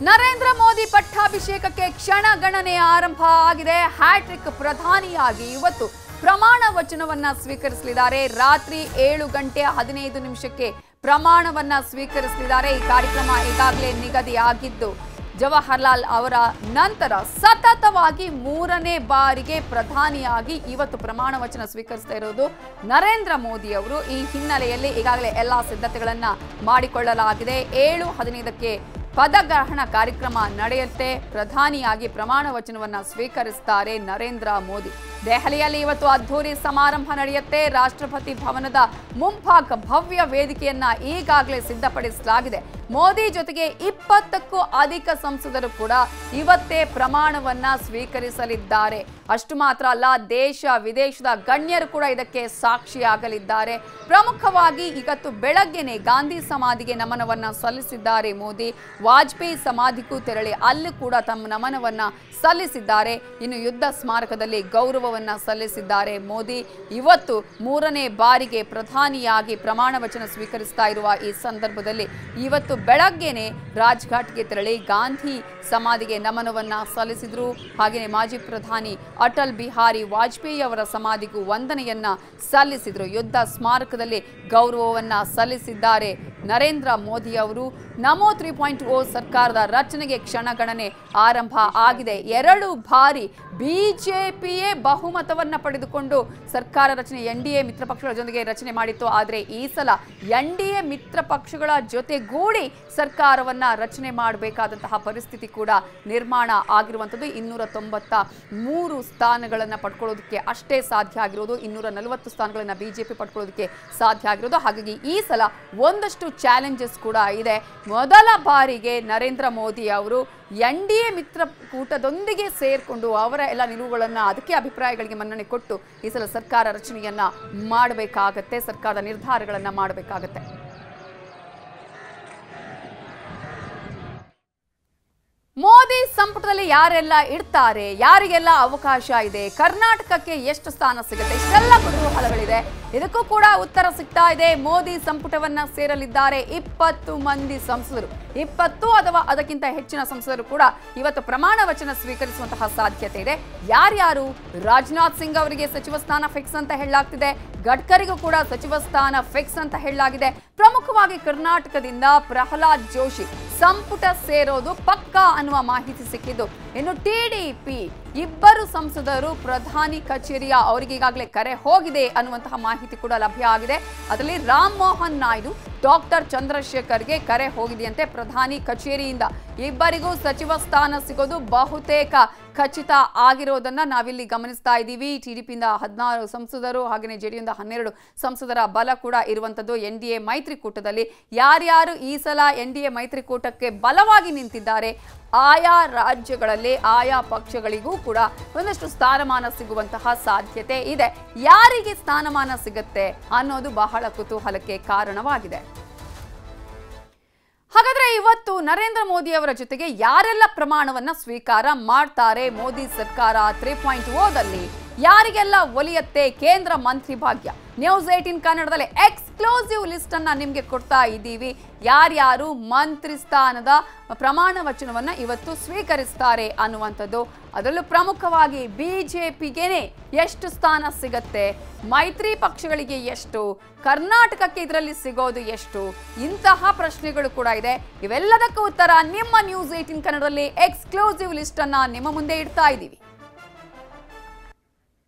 ನರೇಂದ್ರ ಮೋದಿ ಪಟ್ಟಾಭಿಷೇಕಕ್ಕೆ ಕ್ಷಣಗಣನೆ ಆರಂಭ ಆಗಿದೆ. ಹ್ಯಾಟ್ರಿಕ್ ಪ್ರಧಾನಿಯಾಗಿ ಇವತ್ತು ಪ್ರಮಾಣ ವಚನವನ್ನ ಸ್ವೀಕರಿಸಲಿದ್ದಾರೆ. ರಾತ್ರಿ 7:15 ಪ್ರಮಾಣವನ್ನ ಸ್ವೀಕರಿಸಲಿದ್ದಾರೆ. ಈ ಕಾರ್ಯಕ್ರಮ ಈಗಾಗಲೇ ನಿಗದಿಯಾಗಿದ್ದು ಜವಾಹರ್ಲಾಲ್ ಅವರ ನಂತರ ಸತತವಾಗಿ 3ನೇ ಬಾರಿಗೆ ಪ್ರಧಾನಿಯಾಗಿ ಇವತ್ತು ಪ್ರಮಾಣ ವಚನ ಸ್ವೀಕರಿಸ್ತಾ ಇರೋದು ನರೇಂದ್ರ ಮೋದಿ ಅವರು. ಈ ಹಿನ್ನೆಲೆಯಲ್ಲಿ ಈಗಾಗಲೇ ಎಲ್ಲಾ ಸಿದ್ಧತೆಗಳನ್ನ ಮಾಡಿಕೊಳ್ಳಲಾಗಿದೆ. 7:15 ಪದಗ್ರಹಣ ಕಾರ್ಯಕ್ರಮ ನಡೆಯುತ್ತೆ. ಪ್ರಧಾನಿಯಾಗಿ ಪ್ರಮಾಣ ವಚನವನ್ನ ಸ್ವೀಕರಿಸುತ್ತಾರೆ ನರೇಂದ್ರ ಮೋದಿ. ದೆಹಲಿಯಲ್ಲಿ ಇವತ್ತು ಅದ್ಧೂರಿ ಸಮಾರಂಭ ನಡೆಯುತ್ತೆ. ರಾಷ್ಟ್ರಪತಿ ಭವನದ ಮುಂಭಾಗ ಭವ್ಯ ವೇದಿಕೆಯನ್ನ ಈಗಾಗಲೇ ಸಿದ್ಧಪಡಿಸಲಾಗಿದೆ. ಮೋದಿ ಜೊತೆಗೆ 20ಕ್ಕೂ ಅಧಿಕ ಸಂಸದರು ಕೂಡ ಇವತ್ತೇ ಪ್ರಮಾಣವನ್ನ ಸ್ವೀಕರಿಸಲಿದ್ದಾರೆ. ಅಷ್ಟು ಮಾತ್ರ ಅಲ್ಲ, ದೇಶ ವಿದೇಶದ ಗಣ್ಯರು ಕೂಡ ಇದಕ್ಕೆ ಸಾಕ್ಷಿಯಾಗಲಿದ್ದಾರೆ. ಪ್ರಮುಖವಾಗಿ ಇವತ್ತು ಬೆಳಗ್ಗೆನೆ ಗಾಂಧಿ ಸಮಾಧಿಗೆ ನಮನವನ್ನ ಸಲ್ಲಿಸಿದ್ದಾರೆ ಮೋದಿ. ವಾಜಪೇಯಿ ಸಮಾಧಿಗೂ ತೆರಳಿ ಅಲ್ಲಿ ಕೂಡ ತಮ್ಮ ನಮನವನ್ನ ಸಲ್ಲಿಸಿದ್ದಾರೆ. ಇನ್ನು ಯುದ್ಧ ಸ್ಮಾರಕದಲ್ಲಿ ಗೌರವವನ್ನ ಸಲ್ಲಿಸಿದ್ದಾರೆ ಮೋದಿ. ಇವತ್ತು 3ನೇ ಬಾರಿಗೆ ಪ್ರಧಾನಿಯಾಗಿ ಪ್ರಮಾಣ ವಚನ ಸ್ವೀಕರಿಸ್ತಾ ಇರುವ ಈ ಸಂದರ್ಭದಲ್ಲಿ ಇವತ್ತು ಬೆಳಗ್ಗೆನೆ ರಾಜ್ಘಾಟ್ಗೆ ತೆರಳಿ ಗಾಂಧಿ ಸಮಾಧಿಗೆ ನಮನವನ್ನ ಸಲ್ಲಿಸಿದ್ರು. ಹಾಗೆಯೇ ಮಾಜಿ ಪ್ರಧಾನಿ ಅಟಲ್ ಬಿಹಾರಿ ವಾಜಪೇಯಿ ಅವರ ಸಮಾಧಿಗೂ ವಂದನೆಯನ್ನ ಸಲ್ಲಿಸಿದ್ರು. ಯುದ್ಧ ಸ್ಮಾರಕದಲ್ಲಿ ಗೌರವವನ್ನ ಸಲ್ಲಿಸಿದ್ದಾರೆ ನರೇಂದ್ರ ಮೋದಿ ಅವರು. ನಮೋ 3.0 ಸರ್ಕಾರದ ರಚನೆಗೆ ಕ್ಷಣಗಣನೆ ಆರಂಭ ಆಗಿದೆ. 2 ಬಾರಿ ಬಿಜೆಪಿಯೇ ಬಹುಮತವನ್ನ ಪಡೆದುಕೊಂಡು ಸರ್ಕಾರ ರಚನೆ NDA ಮಿತ್ರ ಪಕ್ಷಗಳ ಜೊತೆಗೆ ರಚನೆ ಮಾಡಿತ್ತು. ಆದರೆ ಈ ಸಲ NDA ಮಿತ್ರ ಪಕ್ಷಗಳ ಜೊತೆಗೂಡಿ ಸರ್ಕಾರವನ್ನ ರಚನೆ ಮಾಡಬೇಕಾದಂತಹ ಪರಿಸ್ಥಿತಿ ಕೂಡ ನಿರ್ಮಾಣ ಆಗಿರುವಂಥದ್ದು. 293 ಸ್ಥಾನಗಳನ್ನು ಪಡ್ಕೊಳ್ಳೋದಕ್ಕೆ ಅಷ್ಟೇ ಸಾಧ್ಯ ಆಗಿರೋದು. 240 ಸ್ಥಾನಗಳನ್ನು ಬಿಜೆಪಿ ಪಡ್ಕೊಳ್ಳೋದಕ್ಕೆ ಸಾಧ್ಯ ಆಗಿರೋದು. ಹಾಗಾಗಿ ಈ ಸಲ ಒಂದಷ್ಟು ಚಾಲೆಂಜಸ್ ಕೂಡ ಇದೆ. ಮೊದಲ ಬಾರಿಗೆ ನರೇಂದ್ರ ಮೋದಿ ಅವರು NDA ಮಿತ್ರ ಕೂಟದೊಂದಿಗೆ ಸೇರ್ಕೊಂಡು ಅವರ ಎಲ್ಲ ನಿಲುವುಗಳನ್ನ ಅದಕ್ಕೆ ಅಭಿಪ್ರಾಯಗಳಿಗೆ ಮನ್ನಣೆ ಕೊಟ್ಟು ಈ ಸಲ ಸರ್ಕಾರ ರಚನೆಯನ್ನ ಮಾಡಬೇಕಾಗತ್ತೆ, ಸರ್ಕಾರದ ನಿರ್ಧಾರಗಳನ್ನ ಮಾಡಬೇಕಾಗತ್ತೆ. ಮೋದಿ ಸಂಪುಟದಲ್ಲಿ ಯಾರೆಲ್ಲ ಇರ್ತಾರೆ, ಯಾರಿಗೆಲ್ಲ ಅವಕಾಶ ಇದೆ, ಕರ್ನಾಟಕಕ್ಕೆ ಎಷ್ಟು ಸ್ಥಾನ ಸಿಗುತ್ತೆ, ಇಷ್ಟೆಲ್ಲ ಕುತೂಹಲಗಳಿದೆ. ಇದಕ್ಕೂ ಕೂಡ ಉತ್ತರ ಸಿಗ್ತಾ ಇದೆ. ಮೋದಿ ಸಂಪುಟವನ್ನ ಸೇರಲಿದ್ದಾರೆ 20 ಮಂದಿ ಸಂಸದರು. 20 ಅಥವಾ ಅದಕ್ಕಿಂತ ಹೆಚ್ಚಿನ ಸಂಸದರು ಕೂಡ ಇವತ್ತು ಪ್ರಮಾಣ ವಚನ ಸ್ವೀಕರಿಸುವಂತಹ ಸಾಧ್ಯತೆ ಇದೆ. ಯಾರ್ಯಾರು? ರಾಜನಾಥ್ ಸಿಂಗ್ ಅವರಿಗೆ ಸಚಿವ ಸ್ಥಾನ ಫಿಕ್ಸ್ ಅಂತ ಹೇಳಲಾಗ್ತಿದೆ. ಗಡ್ಕರಿಗೂ ಕೂಡ ಸಚಿವ ಸ್ಥಾನ ಫಿಕ್ಸ್ ಅಂತ ಹೇಳಲಾಗಿದೆ. ಪ್ರಮುಖವಾಗಿ ಕರ್ನಾಟಕದಿಂದ ಪ್ರಹ್ಲಾದ್ ಜೋಶಿ ಸಂಪುಟ ಸೇರೋದು ಪಕ್ಕಾ ಅನ್ನುವ ಮಾಹಿತಿ ಸಿಕ್ಕಿದ್ದು. ಇನ್ನು TDP 2 ಸಂಸದರು ಪ್ರಧಾನಿ ಕಚೇರಿಯ ಅವರಿಗೆ ಈಗಾಗಲೇ ಕರೆ ಹೋಗಿದೆ ಅನ್ನುವಂತಹ ಮಾಹಿತಿ ಕೂಡ ಲಭ್ಯ ಆಗಿದೆ. ಅದರಲ್ಲಿ ರಾಮ್ ಮೋಹನ್ ನಾಯ್ಡು, ಡಾಕ್ಟರ್ ಚಂದ್ರಶೇಖರ್ಗೆ ಕರೆ ಹೋಗಿದೆಯಂತೆ ಪ್ರಧಾನಿ ಕಚೇರಿಯಿಂದ. ಇಬ್ಬರಿಗೂ ಸಚಿವ ಸ್ಥಾನ ಸಿಗೋದು ಬಹುತೇಕ ಖಚಿತ ಆಗಿರೋದನ್ನ ನಾವಿಲ್ಲಿ ಗಮನಿಸ್ತಾ ಇದ್ದೀವಿ. TDPಯಿಂದ 16 ಸಂಸದರು ಹಾಗೆಯೇ JDUಯಿಂದ 12 ಸಂಸದರ ಬಲ ಕೂಡ ಇರುವಂಥದ್ದು NDA ಮೈತ್ರಿಕೂಟದಲ್ಲಿ. ಯಾರ್ಯಾರು ಈ ಸಲ NDA ಮೈತ್ರಿಕೂಟಕ್ಕೆ ಬಲವಾಗಿ ನಿಂತಿದ್ದಾರೆ, ಆಯಾ ರಾಜ್ಯಗಳಲ್ಲಿ ಆಯಾ ಪಕ್ಷಗಳಿಗೂ ಕೂಡ ಒಂದಷ್ಟು ಸ್ಥಾನಮಾನ ಸಿಗುವಂತಹ ಸಾಧ್ಯತೆ ಇದೆ. ಯಾರಿಗೆ ಸ್ಥಾನಮಾನ ಸಿಗುತ್ತೆ ಅನ್ನೋದು ಬಹಳ ಕುತೂಹಲಕ್ಕೆ ಕಾರಣವಾಗಿದೆ. ಹಾಗಾದ್ರೆ ಇವತ್ತು ನರೇಂದ್ರ ಮೋದಿ ಅವರ ಜೊತೆಗೆ ಯಾರೆಲ್ಲ ಪ್ರಮಾಣವನ್ನ ಸ್ವೀಕಾರ ಮಾಡ್ತಾರೆ ಮೋದಿ ಸರ್ಕಾರ 3.0ದಲ್ಲಿ, ಯಾರಿಗೆಲ್ಲ ಒಲಿಯತ್ತೆ ಕೇಂದ್ರ ಮಂತ್ರಿ ಭಾಗ್ಯ? ನ್ಯೂಸ್ 18 ಕನ್ನಡದಲ್ಲಿ ಎಕ್ಸ್ಕ್ಲೂಸಿವ್ ಲಿಸ್ಟ್ ಅನ್ನ ನಿಮ್ಗೆ ಕೊಡ್ತಾ ಇದ್ದೀವಿ. ಯಾರ್ಯಾರು ಮಂತ್ರಿ ಸ್ಥಾನದ ಪ್ರಮಾಣ ವಚನವನ್ನ ಇವತ್ತು ಸ್ವೀಕರಿಸ್ತಾರೆ ಅನ್ನುವಂಥದ್ದು. ಅದರಲ್ಲೂ ಪ್ರಮುಖವಾಗಿ ಬಿಜೆಪಿಗೆನೆ ಎಷ್ಟು ಸ್ಥಾನ ಸಿಗತ್ತೆ, ಮೈತ್ರಿ ಪಕ್ಷಗಳಿಗೆ ಎಷ್ಟು, ಕರ್ನಾಟಕಕ್ಕೆ ಇದರಲ್ಲಿ ಸಿಗೋದು ಎಷ್ಟು, ಇಂತಹ ಪ್ರಶ್ನೆಗಳು ಕೂಡ ಇದೆ. ಇವೆಲ್ಲದಕ್ಕೂ ಉತ್ತರ ನಿಮ್ಮ ನ್ಯೂಸ್ 18 ಕನ್ನಡದಲ್ಲಿ ಎಕ್ಸ್ಕ್ಲೂಸಿವ್ ಲಿಸ್ಟ್ ಅನ್ನ ನಿಮ್ಮ ಮುಂದೆ ಇಡ್ತಾ ಇದ್ದೀವಿ.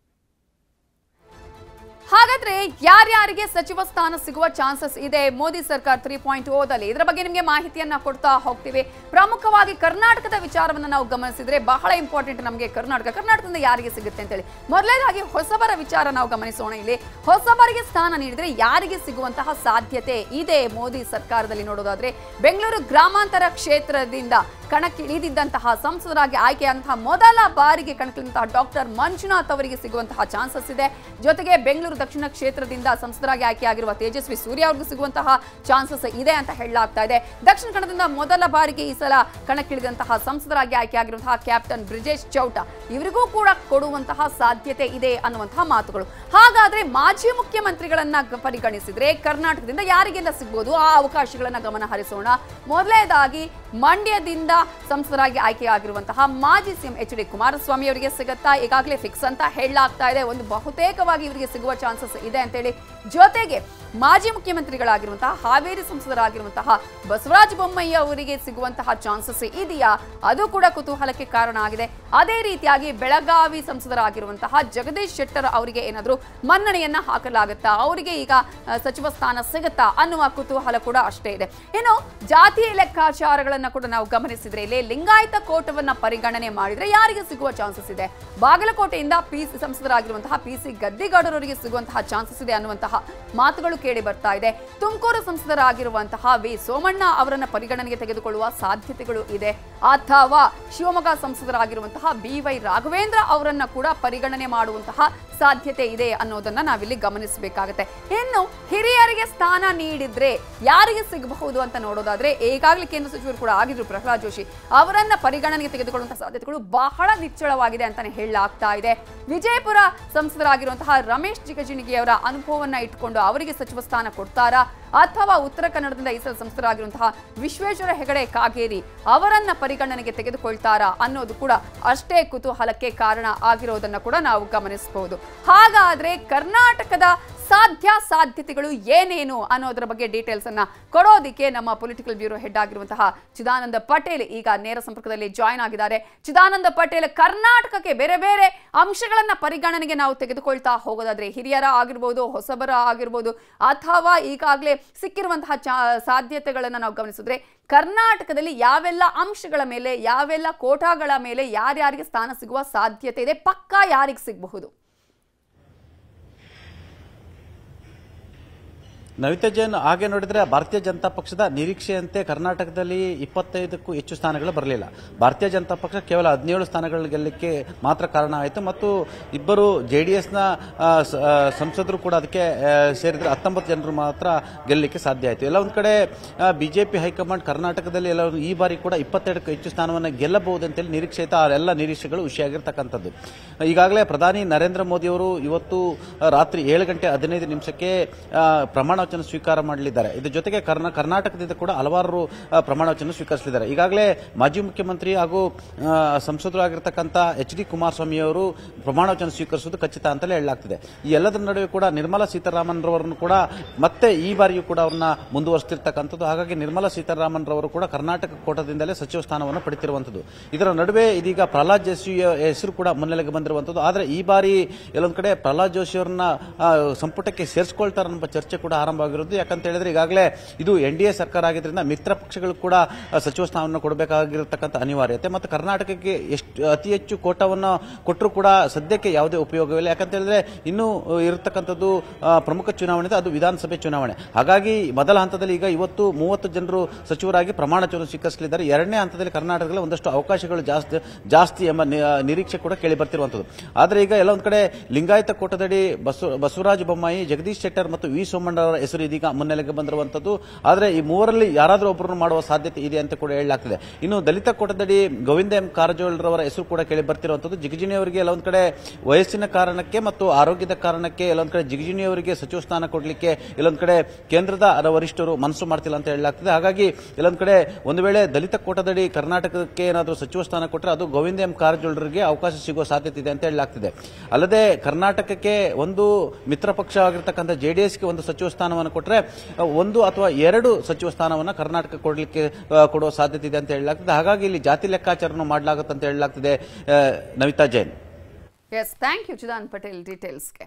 ಹಾಗಾದ್ರೆ ಯಾರ್ಯಾರಿಗೆ ಸಚಿವ ಸ್ಥಾನ ಸಿಗುವ ಚಾನ್ಸಸ್ ಇದೆ ಮೋದಿ ಸರ್ಕಾರ 3.0ದಲ್ಲಿ? ಇದರ ಬಗ್ಗೆ ನಿಮಗೆ ಮಾಹಿತಿಯನ್ನ ಕೊಡ್ತಾ ಹೋಗ್ತೀವಿ. ಪ್ರಮುಖವಾಗಿ ಕರ್ನಾಟಕದ ವಿಚಾರವನ್ನ ನಾವು ಗಮನಿಸಿದ್ರೆ ಬಹಳ ಇಂಪಾರ್ಟೆಂಟ್ ನಮಗೆ ಕರ್ನಾಟಕದಿಂದ ಯಾರಿಗೆ ಸಿಗುತ್ತೆ ಅಂತೇಳಿ. ಮೊದಲನೇದಾಗಿ ಹೊಸಬರ ವಿಚಾರ ನಾವು ಗಮನಿಸೋಣ. ಇಲ್ಲಿ ಹೊಸಬರಿಗೆ ಸ್ಥಾನ ನೀಡಿದ್ರೆ ಯಾರಿಗೆ ಸಿಗುವಂತಹ ಸಾಧ್ಯತೆ ಇದೆ ಮೋದಿ ಸರ್ಕಾರದಲ್ಲಿ ನೋಡೋದಾದ್ರೆ, ಬೆಂಗಳೂರು ಗ್ರಾಮಾಂತರ ಕ್ಷೇತ್ರದಿಂದ ಕಣಕ್ಕಿಳಿದಿದ್ದಂತಹ ಸಂಸದರಾಗಿ ಆಯ್ಕೆಯಾದಂತಹ ಮೊದಲ ಬಾರಿಗೆ ಕಣಕ್ಕಿಳಿದಂತಹ ಡಾಕ್ಟರ್ ಮಂಜುನಾಥ್ ಅವರಿಗೆ ಸಿಗುವಂತಹ ಚಾನ್ಸಸ್ ಇದೆ. ಜೊತೆಗೆ ಬೆಂಗಳೂರು ದಕ್ಷಿಣ ಕ್ಷೇತ್ರದಿಂದ ಸಂಸದರಾಗಿ ಆಯ್ಕೆಯಾಗಿರುವ ತೇಜಸ್ವಿ ಸೂರ್ಯ ಅವರಿಗೂ ಸಿಗುವಂತಹ ಚಾನ್ಸಸ್ ಇದೆ ಅಂತ ಹೇಳಲಾಗ್ತಾ ಇದೆ. ದಕ್ಷಿಣ ಕನ್ನಡದಿಂದ ಮೊದಲ ಬಾರಿಗೆ ಈ ಸಲ ಕಣಕ್ಕಿಳಿದಂತಹ ಸಂಸದರಾಗಿ ಆಯ್ಕೆಯಾಗಿರುವಂತಹ ಕ್ಯಾಪ್ಟನ್ ಬ್ರಿಜೇಶ್ ಚೌಟ ಇವರಿಗೂ ಕೂಡ ಕೊಡುವಂತಹ ಸಾಧ್ಯತೆ ಇದೆ ಅನ್ನುವಂತಹ ಮಾತುಗಳು. ಹಾಗಾದ್ರೆ ಮಾಜಿ ಮುಖ್ಯಮಂತ್ರಿಗಳನ್ನ ಪರಿಗಣಿಸಿದ್ರೆ ಕರ್ನಾಟಕದಿಂದ ಯಾರಿಗೆಲ್ಲ ಸಿಗಬಹುದು ಆ ಅವಕಾಶಗಳನ್ನ ಗಮನ ಹರಿಸೋಣ. ಮೊದಲನೇದಾಗಿ ಮಂಡ್ಯದಿಂದ ಸಂಸದರಾಗಿ ಆಯ್ಕೆಯಾಗಿರುವಂತಹ ಮಾಜಿ ಸಿಎಂ ಎಚ್ ಡಿ ಕುಮಾರಸ್ವಾಮಿ ಅವರಿಗೆ ಸಿಗುತ್ತಾ? ಈಗಾಗಲೇ ಫಿಕ್ಸ್ ಅಂತ ಹೇಳಲಾಗ್ತಾ ಇದೆ. ಒಂದು ಬಹುತೇಕವಾಗಿ ಇವರಿಗೆ ಸಿಗುವ ಚಾನ್ಸಸ್ ಇದೆ ಅಂತೇಳಿ. ಜೊತೆಗೆ ಮಾಜಿ ಮುಖ್ಯಮಂತ್ರಿಗಳಾಗಿರುವಂತಹ ಹಾವೇರಿ ಸಂಸದರಾಗಿರುವಂತಹ ಬಸವರಾಜ ಬೊಮ್ಮಾಯಿ ಅವರಿಗೆ ಸಿಗುವಂತಹ ಚಾನ್ಸಸ್ ಇದೆಯಾ? ಅದು ಕೂಡ ಕುತೂಹಲಕ್ಕೆ ಕಾರಣ ಆಗಿದೆ. ಅದೇ ರೀತಿಯಾಗಿ ಬೆಳಗಾವಿ ಸಂಸದರಾಗಿರುವಂತಹ ಜಗದೀಶ್ ಶೆಟ್ಟರ್ ಅವರಿಗೆ ಏನಾದರೂ ಮನ್ನಣೆಯನ್ನ ಹಾಕಲಾಗುತ್ತಾ? ಅವರಿಗೆ ಈಗ ಸಚಿವ ಸ್ಥಾನ ಸಿಗುತ್ತಾ ಅನ್ನುವ ಕುತೂಹಲ ಕೂಡ ಅಷ್ಟೇ ಇದೆ. ಇನ್ನು ಜಾತಿ ಲೆಕ್ಕಾಚಾರಗಳನ್ನ ಕೂಡ ನಾವು ಗಮನಿಸಿದ್ರೆ ಇಲ್ಲಿ ಲಿಂಗಾಯತ ಕೋಟವನ್ನ ಪರಿಗಣನೆ ಮಾಡಿದ್ರೆ ಯಾರಿಗೆ ಸಿಗುವ ಚಾನ್ಸಸ್ ಇದೆ? ಬಾಗಲಕೋಟೆಯಿಂದ ಸಂಸದರಾಗಿರುವಂತಹ PC ಗದ್ದಿಗೌಡರವರಿಗೆ ಸಿಗುವಂತಹ ಚಾನ್ಸಸ್ ಇದೆ ಅನ್ನುವಂತಹ ಮಾತುಗಳು ಕೇಳಿ ಬರ್ತಾ ಇದೆ. ತುಮಕೂರು ಸಂಸದರಾಗಿರುವಂತಹ ವಿ ಸೋಮಣ್ಣ ಅವರನ್ನ ಪರಿಗಣನೆಗೆ ತೆಗೆದುಕೊಳ್ಳುವ ಸಾಧ್ಯತೆಗಳು ಇದೆ. ಅಥವಾ ಶಿವಮೊಗ್ಗ ಸಂಸದರಾಗಿರುವಂತಹ BY ರಾಘವೇಂದ್ರ ಅವರನ್ನ ಕೂಡ ಪರಿಗಣನೆ ಮಾಡುವಂತಹ ಸಾಧ್ಯತೆ ಇದೆ ಅನ್ನೋದನ್ನ ನಾವಿಲ್ಲಿ ಗಮನಿಸಬೇಕಾಗುತ್ತೆ. ಇನ್ನು ಹಿರಿಯರಿಗೆ ಸ್ಥಾನ ನೀಡಿದ್ರೆ ಯಾರಿಗೆ ಸಿಗಬಹುದು ಅಂತ ನೋಡೋದಾದ್ರೆ ಈಗಾಗಲೇ ಕೇಂದ್ರ ಸಚಿವರು ಕೂಡ ಆಗಿದ್ರು ಪ್ರಹ್ಲಾದ್ ಜೋಶಿ ಅವರನ್ನ ಪರಿಗಣನೆಗೆ ತೆಗೆದುಕೊಳ್ಳುವಂತಹ ಸಾಧ್ಯತೆಗಳು ಬಹಳ ನಿಚ್ಚಳವಾಗಿದೆ ಅಂತಾನೆ ಹೇಳಲಾಗ್ತಾ ಇದೆ. ವಿಜಯಪುರ ಸಂಸದರಾಗಿರುವಂತಹ ರಮೇಶ್ ಜಿಗಜಿಣಗಿ ಅವರ ಅನುಭವವನ್ನ ಇಟ್ಟುಕೊಂಡು ಅವರಿಗೆ ಸಚಿವ ಸ್ಥಾನ ಕೊಡ್ತಾರಾ? ಅಥವಾ ಉತ್ತರ ಕನ್ನಡದಿಂದ ಈ ಸಲ ಸಂಸದರಾಗಿರುವಂತಹ ವಿಶ್ವೇಶ್ವರ ಹೆಗಡೆ ಕಾಗೇರಿ ಅವರನ್ನ ಪರಿಗಣನೆಗೆ ತೆಗೆದುಕೊಳ್ತಾರಾ ಅನ್ನೋದು ಕೂಡ ಅಷ್ಟೇ ಕುತೂಹಲಕ್ಕೆ ಕಾರಣ ಆಗಿರೋದನ್ನ ಕೂಡ ನಾವು ಗಮನಿಸಬಹುದು. ಹಾಗಾದ್ರೆ ಕರ್ನಾಟಕದ ಸಾಧ್ಯತೆಗಳು ಏನೇನು ಅನ್ನೋದರ ಬಗ್ಗೆ ಡೀಟೇಲ್ಸ್ ಅನ್ನ ಕೊಡೋದಿಕ್ಕೆ ನಮ್ಮ ಪೊಲಿಟಿಕಲ್ ಬ್ಯೂರೋ ಹೆಡ್ ಆಗಿರುವಂತಹ ಚಿದಾನಂದ ಪಟೇಲ್ ಈಗ ನೇರ ಸಂಪರ್ಕದಲ್ಲಿ ಜಾಯಿನ್ ಆಗಿದ್ದಾರೆ. ಚಿದಾನಂದ ಪಟೇಲ್, ಕರ್ನಾಟಕಕ್ಕೆ ಬೇರೆ ಬೇರೆ ಅಂಶಗಳನ್ನ ಪರಿಗಣನೆಗೆ ನಾವು ತೆಗೆದುಕೊಳ್ತಾ ಹೋಗೋದಾದ್ರೆ ಹಿರಿಯರ ಆಗಿರ್ಬೋದು, ಹೊಸಬರ ಆಗಿರ್ಬೋದು, ಅಥವಾ ಈಗಾಗಲೇ ಸಿಕ್ಕಿರುವಂತಹ ಸಾಧ್ಯತೆಗಳನ್ನ ನಾವು ಗಮನಿಸಿದ್ರೆ ಕರ್ನಾಟಕದಲ್ಲಿ ಯಾವೆಲ್ಲ ಅಂಶಗಳ ಮೇಲೆ, ಯಾವೆಲ್ಲ ಕೋಟಾಗಳ ಮೇಲೆ ಯಾರ್ಯಾರಿಗೆ ಸ್ಥಾನ ಸಿಗುವ ಸಾಧ್ಯತೆ ಇದೆ? ಪಕ್ಕಾ ಯಾರಿಗೆ ಸಿಗಬಹುದು? ನವಿತಾ ಜೈನ್, ಹಾಗೆ ನೋಡಿದ್ರೆ ಭಾರತೀಯ ಜನತಾ ಪಕ್ಷದ ನಿರೀಕ್ಷೆಯಂತೆ ಕರ್ನಾಟಕದಲ್ಲಿ 25ಕ್ಕೂ ಹೆಚ್ಚು ಸ್ಥಾನಗಳು ಬರಲಿಲ್ಲ. ಭಾರತೀಯ ಜನತಾ ಪಕ್ಷ ಕೇವಲ 17 ಸ್ಥಾನಗಳು ಗೆಲ್ಲಕ್ಕೆ ಮಾತ್ರ ಕಾರಣ ಆಯಿತು. ಮತ್ತು ಇಬ್ಬರು JDSನ ಸಂಸದರು ಕೂಡ ಅದಕ್ಕೆ ಸೇರಿದ್ರೆ 19 ಜನರು ಮಾತ್ರ ಗೆಲ್ಲಲಿಕ್ಕೆ ಸಾಧ್ಯ ಆಯಿತು. ಎಲ್ಲ ಒಂದು ಕಡೆ ಬಿಜೆಪಿ ಹೈಕಮಾಂಡ್ ಕರ್ನಾಟಕದಲ್ಲಿ ಎಲ್ಲ ಈ ಬಾರಿ ಕೂಡ 22ಕ್ಕೂ ಹೆಚ್ಚು ಸ್ಥಾನವನ್ನು ಗೆಲ್ಲಬಹುದು ಅಂತೇಳಿ ನಿರೀಕ್ಷೆ ಇತ್ತು. ಆ ಎಲ್ಲ ನಿರೀಕ್ಷೆಗಳು ಹುಷಿಯಾಗಿರ್ತಕ್ಕಂಥದ್ದು. ಈಗಾಗಲೇ ಪ್ರಧಾನಿ ನರೇಂದ್ರ ಮೋದಿ ಅವರು ಇವತ್ತು ರಾತ್ರಿ 7:15 ಪ್ರಮಾಣ ಸ್ವೀಕಾರ ಮಾಡಲಿದ್ದಾರೆ. ಇದ್ರ ಜೊತೆಗೆ ಕರ್ನಾಟಕದಿಂದ ಕೂಡ ಹಲವಾರು ಪ್ರಮಾಣ ವಚನ ಸ್ವೀಕರಿಸಲಿದ್ದಾರೆ. ಈಗಾಗಲೇ ಮಾಜಿ ಮುಖ್ಯಮಂತ್ರಿ ಹಾಗೂ ಸಂಸದರು ಆಗಿರತಕ್ಕಂಥ HD ಕುಮಾರಸ್ವಾಮಿ ಅವರು ಪ್ರಮಾಣ ವಚನ ಸ್ವೀಕರಿಸುವುದು ಖಚಿತ ಅಂತಲೇ ಹೇಳಲಾಗ್ತಿದೆ. ಈ ಎಲ್ಲದರ ನಡುವೆ ಕೂಡ ನಿರ್ಮಲಾ ಸೀತಾರಾಮನ್ ರವರನ್ನು ಕೂಡ ಮತ್ತೆ ಈ ಬಾರಿಯೂ ಕೂಡ ಅವ್ರನ್ನ ಮುಂದುವರಿಸ್ತಿರ್ತಕ್ಕಂಥದ್ದು. ಹಾಗಾಗಿ ನಿರ್ಮಲಾ ಸೀತಾರಾಮನ್ ರವರು ಕೂಡ ಕರ್ನಾಟಕ ಕೋಟದಿಂದಲೇ ಸಚಿವ ಸ್ಥಾನವನ್ನು ಪಡೆದಿರುವಂಥದ್ದು. ಇದರ ನಡುವೆ ಇದೀಗ ಪ್ರಹ್ಲಾದ್ ಜೋಶಿ ಹೆಸರು ಕೂಡ ಮುನ್ನೆಲೆಗೆ ಬಂದಿರುವಂಥದ್ದು. ಆದರೆ ಈ ಬಾರಿ ಎಲ್ಲೊಂದು ಕಡೆ ಪ್ರಹ್ಲಾದ್ ಜೋಶಿ ಅವರನ್ನ ಸಂಪುಟಕ್ಕೆ ಸೇರಿಸಿಕೊಳ್ತಾರೆ ಅನ್ನೋ ಚರ್ಚೆ ಕೂಡ ಆರಂಭವಾಗಿರುವುದು. ಯಾಕಂತ ಹೇಳಿದ್ರೆ ಈಗಾಗಲೇ ಇದು NDA ಸರ್ಕಾರ ಆಗಿದ್ರಿಂದ ಮಿತ್ರ ಪಕ್ಷಗಳು ಕೂಡ ಸಚಿವ ಸ್ಥಾನವನ್ನು ಕೊಡಬೇಕಾಗಿರತಕ್ಕಂಥ ಅನಿವಾರ್ಯತೆ ಮತ್ತು ಕರ್ನಾಟಕಕ್ಕೆ ಅತಿ ಹೆಚ್ಚು ಕೋಟಾವನ್ನು ಕೊಟ್ಟರೂ ಕೂಡ ಸದ್ಯಕ್ಕೆ ಯಾವುದೇ ಉಪಯೋಗವಿಲ್ಲ. ಯಾಕಂತ ಹೇಳಿದ್ರೆ ಇನ್ನೂ ಇರತಕ್ಕಂಥದ್ದು ಪ್ರಮುಖ ಚುನಾವಣೆ, ಅದು ವಿಧಾನಸಭೆ ಚುನಾವಣೆ. ಹಾಗಾಗಿ ಮೊದಲ ಹಂತದಲ್ಲಿ ಈಗ ಇವತ್ತು 30 ಜನರು ಸಚಿವರಾಗಿ ಪ್ರಮಾಣ ವಚನ ಸ್ವೀಕರಿಸಲಿದ್ದಾರೆ. ಎರಡನೇ ಹಂತದಲ್ಲಿ ಕರ್ನಾಟಕದಲ್ಲಿ ಒಂದಷ್ಟು ಅವಕಾಶಗಳು ಜಾಸ್ತಿ ಎಂಬ ನಿರೀಕ್ಷೆ ಕೂಡ ಕೇಳಿ ಬರ್ತಿರುವಂಥದ್ದು. ಆದರೆ ಈಗ ಎಲ್ಲ ಒಂದು ಕಡೆ ಲಿಂಗಾಯತ ಕೋಟದಡಿ ಬಸವರಾಜ ಬೊಮ್ಮಾಯಿ, ಜಗದೀಶ್ ಶೆಟ್ಟರ್ ಮತ್ತು ವಿ ಸೋಮಣ್ಣ ಅವರ ಹೆಸರು ಇದೀಗ ಮುನ್ನೆಲೆಗೆ ಬಂದಿರುವಂತದ್ದು. ಆದರೆ ಈ ಮೂವರಲ್ಲಿ ಯಾರಾದರೂ ಒಬ್ಬರನ್ನು ಮಾಡುವ ಸಾಧ್ಯತೆ ಇದೆ ಅಂತ ಕೂಡ ಹೇಳಲಾಗ್ತಿದೆ. ಇನ್ನು ದಲಿತ ಕೋಟದಡಿ ಗೋವಿಂದ ಎಂ ಕಾರಜೋಳ ರವರ ಹೆಸರು ಕೂಡ ಕೇಳಿ ಬರ್ತಿರುವಂತದ್ದು. ಜಿಗಜಿಣಿ ಅವರಿಗೆ ಎಲ್ಲೊಂದ್ ಕಡೆ ವಯಸ್ಸಿನ ಕಾರಣಕ್ಕೆ ಮತ್ತು ಆರೋಗ್ಯದ ಕಾರಣಕ್ಕೆ ಎಲ್ಲೊಂದ್ ಕಡೆ ಜಿಗಜಿಣಿ ಅವರಿಗೆ ಸಚಿವ ಸ್ಥಾನ ಕೊಡಲಿಕ್ಕೆ ಎಲ್ಲೊಂದ್ ಕಡೆ ಕೇಂದ್ರದ ವರಿಷ್ಠರು ಮನಸ್ಸು ಮಾಡ್ತಿಲ್ಲ ಅಂತ ಹೇಳಲಾಗ್ತಿದೆ. ಹಾಗಾಗಿ ಎಲ್ಲೊಂದ್ ಕಡೆ ಒಂದು ವೇಳೆ ದಲಿತ ಕೋಟದಡಿ ಕರ್ನಾಟಕಕ್ಕೆ ಏನಾದರೂ ಸಚಿವ ಸ್ಥಾನ ಕೊಟ್ಟರೆ ಅದು ಗೋವಿಂದ ಎಂ ಕಾರಜೋಳರಿಗೆ ಅವಕಾಶ ಸಿಗುವ ಸಾಧ್ಯತೆ ಇದೆ ಅಂತ ಹೇಳಲಾಗ್ತಿದೆ. ಅಲ್ಲದೆ ಕರ್ನಾಟಕಕ್ಕೆ ಒಂದು ಮಿತ್ರ ಪಕ್ಷ ಆಗಿರ್ತಕ್ಕಂಥ JDSಗೆ ಒಂದು ಸಚಿವ ಸ್ಥಾನವನ್ನು ಕೊಟ್ಟರೆ 1 ಅಥವಾ 2 ಸಚಿವ ಸ್ಥಾನವನ್ನು ಕರ್ನಾಟಕ ಕೊಡುವ ಸಾಧ್ಯತೆ ಇದೆ ಅಂತ ಹೇಳಲಾಗ್ತಿದೆ. ಹಾಗಾಗಿ ಇಲ್ಲಿ ಜಾತಿ ಲೆಕ್ಕಾಚಾರವನ್ನು ಮಾಡಲಾಗುತ್ತೆ ಅಂತ ಹೇಳಲಾಗ್ತಿದೆ. Navitha Jain. Yes, thank you Chidananda Patel ಡೀಟೇಲ್ಸ್ಗೆ.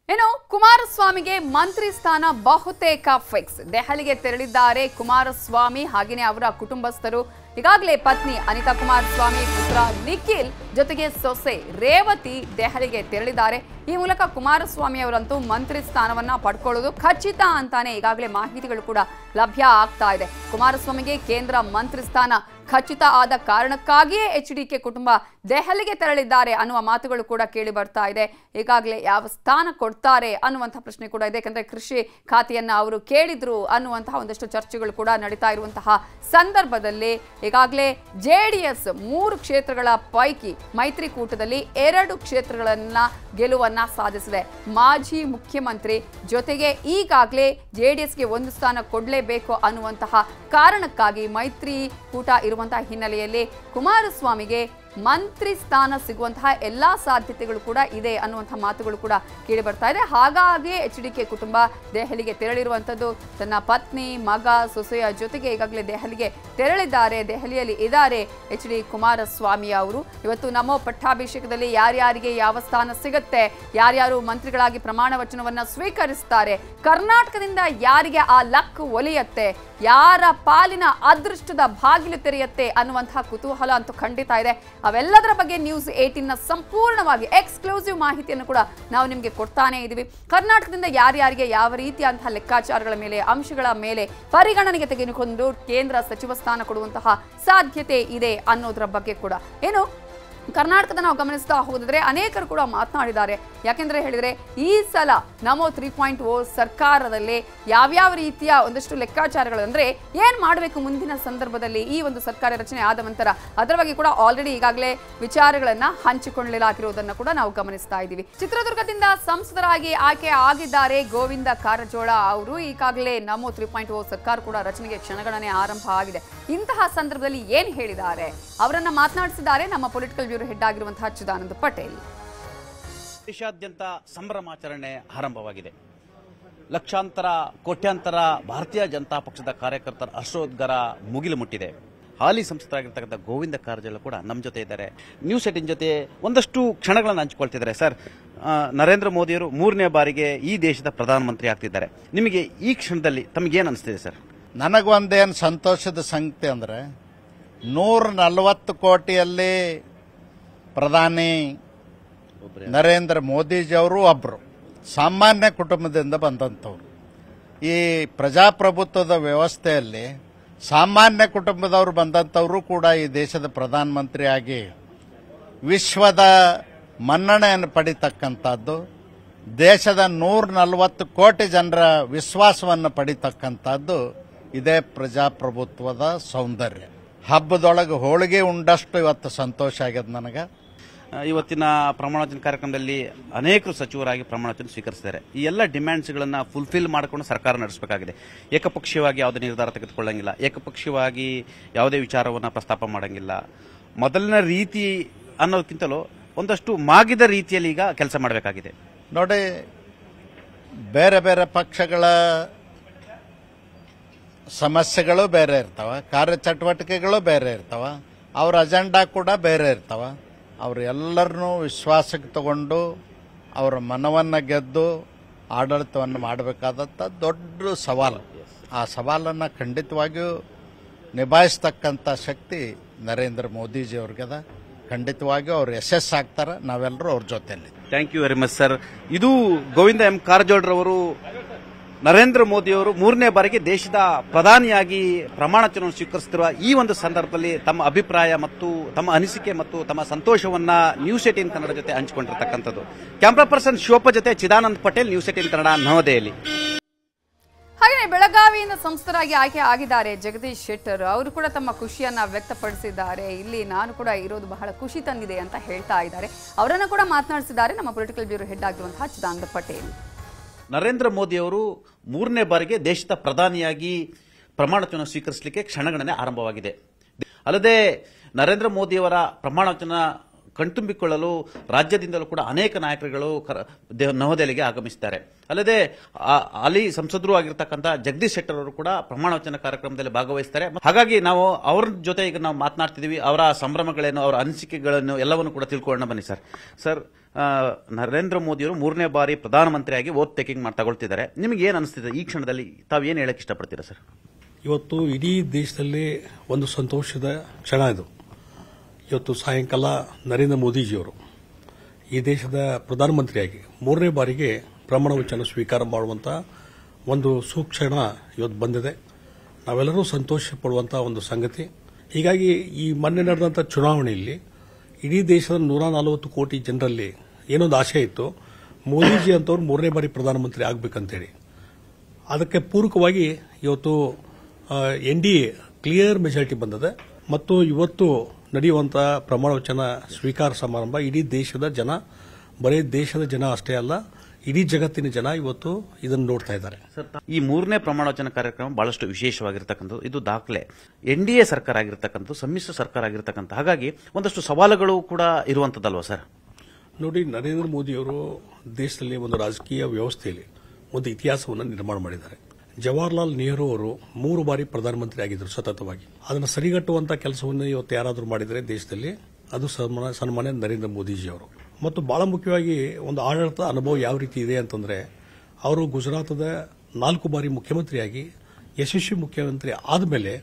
ಇನ್ನು ಕುಮಾರಸ್ವಾಮಿಗೆ ಮಂತ್ರಿ ಸ್ಥಾನ ಬಹುತೇಕ ಫಿಕ್ಸ್. ದೆಹಲಿಗೆ ತೆರಳಿದ್ದಾರೆ ಕುಮಾರಸ್ವಾಮಿ, ಹಾಗೆಯೇ ಅವರ ಕುಟುಂಬಸ್ಥರು. ಈಗಾಗಲೇ ಪತ್ನಿ ಅನಿತಾ ಕುಮಾರಸ್ವಾಮಿ, ಪುತ್ರ ನಿಖಿಲ್ ಜೊತೆಗೆ ಸೊಸೆ ರೇವತಿ ದೆಹಲಿಗೆ ತೆರಳಿದ್ದಾರೆ. ಈ ಮೂಲಕ ಕುಮಾರಸ್ವಾಮಿ ಅವರಂತೂ ಮಂತ್ರಿ ಸ್ಥಾನವನ್ನ ಪಡ್ಕೊಳ್ಳೋದು ಖಚಿತ ಅಂತಾನೆ ಈಗಾಗಲೇ ಮಾಹಿತಿಗಳು ಕೂಡ ಲಭ್ಯ ಆಗ್ತಾ ಇದೆ. ಕುಮಾರಸ್ವಾಮಿಗೆ ಕೇಂದ್ರ ಮಂತ್ರಿ ಸ್ಥಾನ ಖಚಿತ ಆದ ಕಾರಣಕ್ಕಾಗಿಯೇ HDK ಕುಟುಂಬ ದೆಹಲಿಗೆ ತೆರಳಿದ್ದಾರೆ ಅನ್ನುವ ಮಾತುಗಳು ಕೂಡ ಕೇಳಿ ಬರ್ತಾ ಇದೆ. ಈಗಾಗಲೇ ಯಾವ ಸ್ಥಾನ ಕೊಡ್ತಾರೆ ಅನ್ನುವಂತಹ ಪ್ರಶ್ನೆ ಕೂಡ ಇದೆ. ಯಾಕಂದ್ರೆ ಕೃಷಿ ಖಾತೆಯನ್ನ ಅವರು ಕೇಳಿದ್ರು ಅನ್ನುವಂತಹ ಒಂದಷ್ಟು ಚರ್ಚೆಗಳು ಕೂಡ ನಡೀತಾ ಇರುವಂತಹ ಸಂದರ್ಭದಲ್ಲಿ ಈಗಾಗಲೇ JDS 3 ಕ್ಷೇತ್ರಗಳ ಪೈಕಿ ಮೈತ್ರಿಕೂಟದಲ್ಲಿ 2 ಕ್ಷೇತ್ರಗಳನ್ನ ಗೆಲುವನ್ನ ಸಾಧಿಸಿದೆ. ಮಾಜಿ ಮುಖ್ಯಮಂತ್ರಿ ಜೊತೆಗೆ ಈಗಾಗಲೇ JDSಗೆ 1 ಸ್ಥಾನ ಕೊಡಲೇಬೇಕು ಅನ್ನುವಂತಹ ಕಾರಣಕ್ಕಾಗಿ ಮೈತ್ರಿಕೂಟ ಇರುವಂತಹ ಹಿನ್ನೆಲೆಯಲ್ಲಿ ಕುಮಾರಸ್ವಾಮಿಗೆ ಮಂತ್ರಿ ಸ್ಥಾನ ಸಿಗುವಂತಹ ಎಲ್ಲಾ ಸಾಧ್ಯತೆಗಳು ಕೂಡ ಇದೆ ಅನ್ನುವಂತಹ ಮಾತುಗಳು ಕೂಡ ಕೇಳಿ ಬರ್ತಾ ಇದೆ. ಹಾಗಾಗಿ HDK ಕುಟುಂಬ ದೆಹಲಿಗೆ ತೆರಳಿರುವಂತದ್ದು ತನ್ನ ಪತ್ನಿ, ಮಗ, ಸೊಸೆಯ ಜೊತೆಗೆ ಈಗಾಗಲೇ ದೆಹಲಿಗೆ ತೆರಳಿದ್ದಾರೆ. ದೆಹಲಿಯಲ್ಲಿ ಇದ್ದಾರೆ HD ಕುಮಾರಸ್ವಾಮಿ ಅವರು. ಇವತ್ತು ನಮೋ ಪಟ್ಟಾಭಿಷೇಕದಲ್ಲಿ ಯಾರ್ಯಾರಿಗೆ ಯಾವ ಸ್ಥಾನ ಸಿಗುತ್ತೆ, ಯಾರ್ಯಾರು ಮಂತ್ರಿಗಳಾಗಿ ಪ್ರಮಾಣ ವಚನವನ್ನ ಸ್ವೀಕರಿಸ್ತಾರೆ, ಕರ್ನಾಟಕದಿಂದ ಯಾರಿಗೆ ಆ ಲಕ್ ಒಲಿಯತ್ತೆ, ಯಾರ ಪಾಲಿನ ಅದೃಷ್ಟದ ಬಾಗಿಲು ತೆರೆಯುತ್ತೆ ಅನ್ನುವಂತಹ ಕುತೂಹಲ ಅಂತೂ ಖಂಡಿತ ಇದೆ. ಅವೆಲ್ಲದರ ಬಗ್ಗೆ ನ್ಯೂಸ್ 18ನ ಸಂಪೂರ್ಣವಾಗಿ ಎಕ್ಸ್ಕ್ಲೂಸಿವ್ ಮಾಹಿತಿಯನ್ನು ಕೂಡ ನಾವು ನಿಮಗೆ ಕೊಡ್ತಾನೆ ಇದ್ದೀವಿ. ಕರ್ನಾಟಕದಿಂದ ಯಾರ್ಯಾರಿಗೆ ಯಾವ ರೀತಿಯಂತಹ ಲೆಕ್ಕಾಚಾರಗಳ ಮೇಲೆ, ಅಂಶಗಳ ಮೇಲೆ ಪರಿಗಣನೆಗೆ ತೆಗೆದುಕೊಂಡು ಕೇಂದ್ರ ಸಚಿವ ಸ್ಥಾನ ಕೊಡುವಂತಹ ಸಾಧ್ಯತೆ ಇದೆ ಅನ್ನೋದರ ಬಗ್ಗೆ ಕೂಡ ಏನು ಕರ್ನಾಟಕದ ನಾವು ಗಮನಿಸ್ತಾ ಹೋದ್ರೆ ಅನೇಕರು ಕೂಡ ಮಾತನಾಡಿದ್ದಾರೆ. ಯಾಕೆಂದ್ರೆ ಹೇಳಿದ್ರೆ ಈ ಸಲ ನಮೋ 3.0 ಸರ್ಕಾರದಲ್ಲಿ ಯಾವ್ಯಾವ ರೀತಿಯ ಒಂದಷ್ಟು ಲೆಕ್ಕಾಚಾರಗಳು ಅಂದ್ರೆ ಏನ್ ಮಾಡಬೇಕು ಮುಂದಿನ ಸಂದರ್ಭದಲ್ಲಿ ಈ ಒಂದು ಸರ್ಕಾರ ರಚನೆ ಆದ ನಂತರ ಅದರ ಬಗ್ಗೆ ಕೂಡ ಆಲ್ರೆಡಿ ಈಗಾಗಲೇ ವಿಚಾರಗಳನ್ನ ಹಂಚಿಕೊಳ್ಳಲಾಗಿರುವುದನ್ನು ಕೂಡ ನಾವು ಗಮನಿಸ್ತಾ ಇದ್ದೀವಿ. ಚಿತ್ರದುರ್ಗದಿಂದ ಸಂಸದರಾಗಿ ಆಯ್ಕೆ ಆಗಿದ್ದಾರೆ ಗೋವಿಂದ ಕಾರಜೋಳ ಅವರು. ಈಗಾಗಲೇ ನಮೋ 3.0 ಸರ್ಕಾರ ಕೂಡ ರಚನೆಗೆ ಕ್ಷಣಗಣನೆ ಆರಂಭ ಆಗಿದೆ. ಇಂತಹ ಸಂದರ್ಭದಲ್ಲಿ ಏನ್ ಹೇಳಿದ್ದಾರೆ ಅವರನ್ನ ಮಾತನಾಡಿಸಿದ್ದಾರೆ ನಮ್ಮ ಪೊಲಿಟಿಕಲ್ ಬ್ಯೂರೋ ಹೆಡ್ ಆಗಿರುವಂತಹ ಚಿದಾನಂದ ಪಟೇಲ್. ದೇಶಾದ್ಯಂತ ಸಂಭ್ರಮಾಚರಣೆ ಆರಂಭವಾಗಿದೆ. ಲಕ್ಷಾಂತರ ಕೋಟ್ಯಾಂತರ ಭಾರತೀಯ ಜನತಾ ಪಕ್ಷದ ಕಾರ್ಯಕರ್ತರ ಹರ್ಷೋದ್ಗಾರ ಮುಗಿಲು ಮುಟ್ಟಿದೆ. ಹಾಲಿ ಸಂಸದರಾಗಿರ್ತಕ್ಕಂಥ ಗೋವಿಂದ ಕಾರಜೋಳ ಕೂಡ ನಮ್ಮ ಜೊತೆ ಇದ್ದಾರೆ. ನ್ಯೂಸ್ 18 ಜೊತೆ ಒಂದಷ್ಟು ಕ್ಷಣಗಳನ್ನು ಹಂಚಿಕೊಳ್ತಿದ್ದಾರೆ. ಸರ್, ನರೇಂದ್ರ ಮೋದಿಯವರು 3ನೇ ಬಾರಿಗೆ ಈ ದೇಶದ ಪ್ರಧಾನಮಂತ್ರಿ ಆಗ್ತಿದ್ದಾರೆ. ನಿಮಗೆ ಈ ಕ್ಷಣದಲ್ಲಿ ತಮಗೇನು ಅನಿಸ್ತಿದೆ ಸರ್? ನನಗೊಂದೇನು ಸಂತೋಷದ ಸಂಗತಿ ಅಂದರೆ 140 ಕೋಟಿಯಲ್ಲಿ ಪ್ರಧಾನಿ ನರೇಂದ್ರ ಮೋದಿಜಿಯವರು ಒಬ್ಬರು ಸಾಮಾನ್ಯ ಕುಟುಂಬದಿಂದ ಬಂದಂಥವ್ರು. ಈ ಪ್ರಜಾಪ್ರಭುತ್ವದ ವ್ಯವಸ್ಥೆಯಲ್ಲಿ ಸಾಮಾನ್ಯ ಕುಟುಂಬದವರು ಬಂದಂಥವರು ಕೂಡ ಈ ದೇಶದ ಪ್ರಧಾನಮಂತ್ರಿಯಾಗಿ ವಿಶ್ವದ ಮನ್ನಣೆಯನ್ನು ಪಡಿತಕ್ಕಂಥದ್ದು, ದೇಶದ 140 ಕೋಟಿ ಜನರ ವಿಶ್ವಾಸವನ್ನು ಪಡಿತಕ್ಕಂಥದ್ದು ಇದೇ ಪ್ರಜಾಪ್ರಭುತ್ವದ ಸೌಂದರ್ಯ. ಹಬ್ಬದೊಳಗೆ ಹೋಳಿಗೆ ಉಂಡಷ್ಟು ಇವತ್ತು ಸಂತೋಷ ಆಗ್ಯದ ನನಗೆ. ಇವತ್ತಿನ ಪ್ರಮಾಣವಚನ ಕಾರ್ಯಕ್ರಮದಲ್ಲಿ ಅನೇಕರು ಸಚಿವರಾಗಿ ಪ್ರಮಾಣವಚನ ಸ್ವೀಕರಿಸಿದ್ದಾರೆ. ಈ ಎಲ್ಲ ಡಿಮ್ಯಾಂಡ್ಸ್ಗಳನ್ನು ಫುಲ್ಫಿಲ್ ಮಾಡಿಕೊಂಡು ಸರ್ಕಾರ ನಡೆಸಬೇಕಾಗಿದೆ. ಏಕಪಕ್ಷೀಯವಾಗಿ ಯಾವುದೇ ನಿರ್ಧಾರ ತೆಗೆದುಕೊಳ್ಳಂಗಿಲ್ಲ, ಏಕಪಕ್ಷೀಯವಾಗಿ ಯಾವುದೇ ವಿಚಾರವನ್ನು ಪ್ರಸ್ತಾಪ ಮಾಡಂಗಿಲ್ಲ. ಮೊದಲಿನ ರೀತಿ ಅನ್ನೋದಕ್ಕಿಂತಲೂ ಒಂದಷ್ಟು ಮಾಗಿದ ರೀತಿಯಲ್ಲಿ ಈಗ ಕೆಲಸ ಮಾಡಬೇಕಾಗಿದೆ. ನೋಡಿ, ಬೇರೆ ಬೇರೆ ಪಕ್ಷಗಳ ಸಮಸ್ಯೆಗಳು ಬೇರೆ ಇರ್ತಾವ, ಕಾರ್ಯಚಟುವಟಿಕೆಗಳು ಬೇರೆ ಇರ್ತಾವ, ಅವ್ರ ಅಜೆಂಡಾ ಕೂಡ ಬೇರೆ ಇರ್ತಾವ. ಅವರು ಎಲ್ಲರನ್ನೂ ವಿಶ್ವಾಸಕ್ಕೆ ತಗೊಂಡು ಅವರ ಮನವನ್ನು ಗೆದ್ದು ಆಡಳಿತವನ್ನು ಮಾಡಬೇಕಾದಂಥ ದೊಡ್ಡ ಸವಾಲು. ಆ ಸವಾಲನ್ನು ಖಂಡಿತವಾಗಿಯೂ ನಿಭಾಯಿಸ್ತಕ್ಕಂಥ ಶಕ್ತಿ ನರೇಂದ್ರ ಮೋದಿಜಿಯವ್ರಿಗದ. ಖಂಡಿತವಾಗಿಯೂ ಅವ್ರು ಯಶಸ್ಸಾಗ್ತಾರೆ. ನಾವೆಲ್ಲರೂ ಅವ್ರ ಜೊತೆಯಲ್ಲಿ. Thank you very much sir. ಇದು ಗೋವಿಂದ ಎಂ ಕಾರಜೋಳರವರು ನರೇಂದ್ರ ಮೋದಿಯವರು 3ನೇ ಬಾರಿಗೆ ದೇಶದ ಪ್ರಧಾನಿಯಾಗಿ ಪ್ರಮಾಣವಚನವನ್ನು ಸ್ವೀಕರಿಸುತ್ತಿರುವ ಈ ಒಂದು ಸಂದರ್ಭದಲ್ಲಿ ತಮ್ಮ ಅಭಿಪ್ರಾಯ ಮತ್ತು ತಮ್ಮ ಅನಿಸಿಕೆ ಮತ್ತು ತಮ್ಮ ಸಂತೋಷವನ್ನ ನ್ಯೂಸ್ 18 ಕನ್ನಡ ಜೊತೆ ಹಂಚಿಕೊಂಡಿರತಕ್ಕಂಥದ್ದು. ಕ್ಯಾಮರಾ ಪರ್ಸನ್ ಶಿವಪ್ಪ ಜೊತೆ ಚಿದಾನಂದ್ ಪಟೇಲ್, ನ್ಯೂಸ್ 18 ಕನ್ನಡ, ನವದೆಹಲಿ. ಹಾಗೆ ಬೆಳಗಾವಿಯಿಂದ ಸಂಸದರಾಗಿ ಆಯ್ಕೆ ಆಗಿದ್ದಾರೆ ಜಗದೀಶ್ ಶೆಟ್ಟರ್. ಅವರು ಕೂಡ ತಮ್ಮ ಖುಷಿಯನ್ನ ವ್ಯಕ್ತಪಡಿಸಿದ್ದಾರೆ. ಇಲ್ಲಿ ನಾನು ಕೂಡ ಇರೋದು ಬಹಳ ಖುಷಿ ತಂದಿದೆ ಅಂತ ಹೇಳ್ತಾ ಇದ್ದಾರೆ. ಅವರನ್ನು ಕೂಡ ಮಾತನಾಡಿಸಿದ್ದಾರೆ ನಮ್ಮ ಪೊಲಿಟಿಕಲ್ ಬ್ಯೂರೋ ಹೆಡ್ ಆಗಿರುವಂತಹ ಚಿದಾನಂದ ಪಟೇಲ್. ನರೇಂದ್ರ ಮೋದಿಯವರು 3ನೇ ಬಾರಿಗೆ ದೇಶದ ಪ್ರಧಾನಿಯಾಗಿ ಪ್ರಮಾಣವಚನ ಸ್ವೀಕರಿಸಲಿಕ್ಕೆ ಕ್ಷಣಗಣನೆ ಆರಂಭವಾಗಿದೆ. ಅಲ್ಲದೆ ನರೇಂದ್ರ ಮೋದಿಯವರ ಪ್ರಮಾಣವಚನ ಕಣ್ತುಂಬಿಕೊಳ್ಳಲು ರಾಜ್ಯದಿಂದಲೂ ಕೂಡ ಅನೇಕ ನಾಯಕರುಗಳು ನವದೆಹಲಿಗೆ ಆಗಮಿಸಿದ್ದಾರೆ. ಅಲ್ಲದೆ ಅಲ್ಲಿ ಸಂಸದರು ಆಗಿರ್ತಕ್ಕಂಥ ಜಗದೀಶ್ ಶೆಟ್ಟರ್ ಅವರು ಕೂಡ ಪ್ರಮಾಣವಚನ ಕಾರ್ಯಕ್ರಮದಲ್ಲಿ ಭಾಗವಹಿಸುತ್ತಾರೆ. ಹಾಗಾಗಿ ನಾವು ಅವ್ರ ಜೊತೆ ಈಗ ನಾವು ಮಾತನಾಡ್ತಿದ್ದೀವಿ. ಅವರ ಸಂಭ್ರಮಗಳೇನು, ಅವರ ಅನಿಸಿಕೆಗಳನ್ನು ಎಲ್ಲವನ್ನು ಕೂಡ ತಿಳ್ಕೊಳ್ಳೋಣ ಬನ್ನಿ ಸರ್. ಸರ್, ನರೇಂದ್ರ ಮೋದಿಯವರು 3ನೇ ಬಾರಿ ಪ್ರಧಾನಮಂತ್ರಿಯಾಗಿ ಓತ್ ಟೇಕಿಂಗ್ ತಗೊಳ್ತಿದ್ದಾರೆ. ನಿಮಗೆ ಏನು ಅನಿಸ್ತಿದೆ ಈ ಕ್ಷಣದಲ್ಲಿ? ತಾವು ಏನು ಹೇಳಕ್ಕೆ ಇಷ್ಟಪಡ್ತೀರಾ ಸರ್? ಇವತ್ತು ಇಡೀ ದೇಶದಲ್ಲಿ ಒಂದು ಸಂತೋಷದ ಕ್ಷಣ ಇದು. ಇವತ್ತು ಸಾಯಂಕಾಲ ನರೇಂದ್ರ ಮೋದಿಜಿಯವರು ಈ ದೇಶದ ಪ್ರಧಾನಮಂತ್ರಿಯಾಗಿ 3ನೇ ಬಾರಿಗೆ ಪ್ರಮಾಣ ವಚನ ಸ್ವೀಕಾರ ಮಾಡುವಂತಹ ಒಂದು ಸುಕ್ಷಣ ಇವತ್ತು ಬಂದಿದೆ. ನಾವೆಲ್ಲರೂ ಸಂತೋಷ ಪಡುವಂತಹ ಒಂದು ಸಂಗತಿ. ಹೀಗಾಗಿ ಈ ಮೊನ್ನೆ ನಡೆದಂಥ ಚುನಾವಣೆಯಲ್ಲಿ ಇಡೀ ದೇಶದ 140 ಕೋಟಿ ಜನರಲ್ಲಿ ಏನೊಂದು ಆಶೆ ಇತ್ತು, ಮೋದಿಜಿ ಅಂತವ್ರು 3ನೇ ಬಾರಿ ಪ್ರಧಾನಮಂತ್ರಿ ಆಗಬೇಕಂತೇಳಿ. ಅದಕ್ಕೆ ಪೂರಕವಾಗಿ ಇವತ್ತು NDA ಕ್ಲಿಯರ್ ಮೆಜಾರಿಟಿ ಬಂದಿದೆ ಮತ್ತು ಇವತ್ತು ನಡೆಯುವಂತಹ ಪ್ರಮಾಣ ವಚನ ಸ್ವೀಕಾರ ಸಮಾರಂಭ ಇಡೀ ದೇಶದ ಜನ, ಬರೀ ದೇಶದ ಜನ ಅಷ್ಟೇ ಅಲ್ಲ, ಇಡೀ ಜಗತ್ತಿನ ಜನ ಇವತ್ತು ಇದನ್ನು ನೋಡ್ತಾ ಇದ್ದಾರೆ. ಈ 3ನೇ ಪ್ರಮಾಣ ವಚನ ಕಾರ್ಯಕ್ರಮ ಬಹಳಷ್ಟು ವಿಶೇಷವಾಗಿರ್ತಕ್ಕಂಥದ್ದು. ಇದು ದಾಖಲೆ. NDA ಸರ್ಕಾರ ಆಗಿರ್ತಕ್ಕಂಥದ್ದು, ಸಮ್ಮಿಶ್ರ ಸರ್ಕಾರ ಆಗಿರ್ತಕ್ಕಂಥ, ಹಾಗಾಗಿ ಒಂದಷ್ಟು ಸವಾಲುಗಳು ಕೂಡ ಇರುವಂತದ್ದಲ್ವಾ ಸರ್? ನೋಡಿ, ನರೇಂದ್ರ ಮೋದಿಯವರು ದೇಶದಲ್ಲಿ ಒಂದು ರಾಜಕೀಯ ವ್ಯವಸ್ಥೆಯಲ್ಲಿ ಒಂದು ಇತಿಹಾಸವನ್ನು ನಿರ್ಮಾಣ ಮಾಡಿದ್ದಾರೆ. ಜವಾಹರ್ಲಾಲ್ ನೆಹರು ಅವರು 3 ಬಾರಿ ಪ್ರಧಾನಮಂತ್ರಿ ಆಗಿದ್ದರು ಸತತವಾಗಿ. ಅದನ್ನು ಸರಿಗಟ್ಟುವಂತಹ ಕೆಲಸವನ್ನು ಇವತ್ತು ಯಾರಾದರೂ ಮಾಡಿದರೆ ದೇಶದಲ್ಲಿ ಅದು ಸನ್ಮಾನ್ಯ ನರೇಂದ್ರ ಮೋದಿಜಿ ಅವರು. ಮತ್ತು ಬಹಳ ಮುಖ್ಯವಾಗಿ ಒಂದು ಆಡಳಿತ ಅನುಭವ ಯಾವ ರೀತಿ ಇದೆ ಅಂತಂದ್ರೆ, ಅವರು ಗುಜರಾತದ 4 ಬಾರಿ ಮುಖ್ಯಮಂತ್ರಿಯಾಗಿ ಯಶಸ್ವಿ ಮುಖ್ಯಮಂತ್ರಿ ಆದಮೇಲೆ